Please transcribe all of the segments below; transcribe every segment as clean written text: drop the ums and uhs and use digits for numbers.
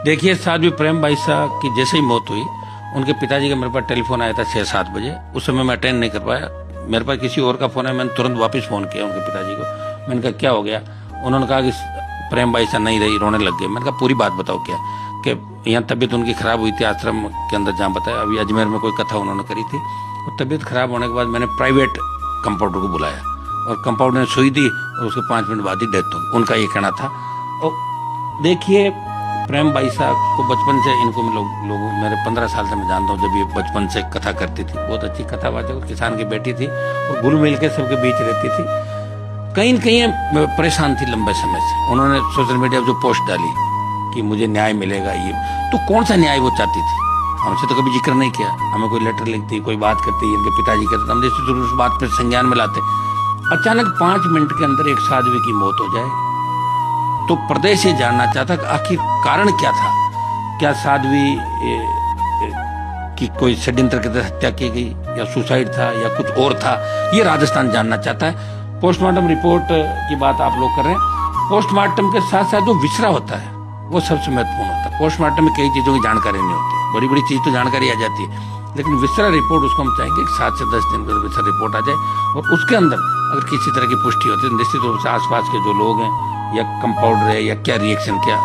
देखिए, साध्वी प्रेम भाई साहब की जैसे ही मौत हुई, उनके पिताजी का मेरे पास टेलीफोन आया था 6-7 बजे। उस समय मैं अटेंड नहीं कर पाया, मेरे पास किसी और का फोन है। मैंने तुरंत वापस फोन किया उनके पिताजी को। मैंने कहा क्या हो गया? उन्होंने कहा कि प्रेम भाई साहब नहीं रही, रोने लग गए। मैंने कहा पूरी बात बताओ क्या, कि यहाँ तबीयत उनकी खराब हुई थी आश्रम के अंदर, जहाँ बताया। अभी अजमेर में कोई कथा उन्होंने करी थी, और तबीयत खराब होने के बाद मैंने प्राइवेट कंपाउंडर को बुलाया, और कंपाउंडर ने सुई दी और उसके 5 मिनट बाद ही डेथ हो। उनका ये कहना था। और देखिए, प्रेम भाई साहब को बचपन से इनको लोगों मेरे 15 साल से मैं जानता हूँ। जब ये बचपन से कथा करती थी, बहुत अच्छी कथावाचक, किसान की बेटी थी और घुल मिल के सबके बीच रहती थी। कहीं न कहीं परेशान थी लंबे समय से। उन्होंने सोशल मीडिया पर जो पोस्ट डाली कि मुझे न्याय मिलेगा, ये तो कौन सा न्याय वो चाहती थी? हमसे तो कभी जिक्र नहीं किया। हमें कोई लेटर लिखती, कोई बात करती, इनके पिताजी कहते, हम निश्चित रूप उस बात पर संज्ञान में लाते। अचानक 5 मिनट के अंदर एक साध्वी की मौत हो जाए तो प्रदेश ये जानना चाहता कि आखिर कारण क्या था। क्या साध्वी की कोई षड्यंत्र के तहत हत्या की गई, या सुसाइड था, या कुछ और था? ये राजस्थान जानना चाहता है। पोस्टमार्टम रिपोर्ट की बात आप लोग कर रहे हैं। पोस्टमार्टम के साथ साथ जो विसरा होता है वो सबसे महत्वपूर्ण होता है। पोस्टमार्टम में कई चीज़ों की जानकारी नहीं होती, बड़ी बड़ी चीज़ तो जानकारी आ जाती है, लेकिन विसरा रिपोर्ट उसको हम चाहेंगे कि 7 से 10 दिन में विसरा रिपोर्ट आ जाए, और उसके अंदर अगर किसी तरह की पुष्टि होती है, निश्चित रूप से आसपास के जो लोग हैं या कंपाउंडर है या क्या रिएक्शन क्या,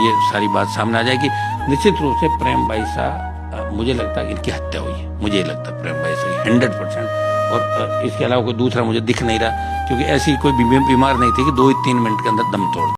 ये सारी बात सामने आ जाएगी। निश्चित रूप से प्रेम भाई साहब, मुझे लगता है इनकी हत्या हुई है। मुझे लगता है प्रेम भाई साहब 100%। और इसके अलावा कोई दूसरा मुझे दिख नहीं रहा, क्योंकि ऐसी कोई बीमार नहीं थी कि 2-3 मिनट के अंदर दम तोड़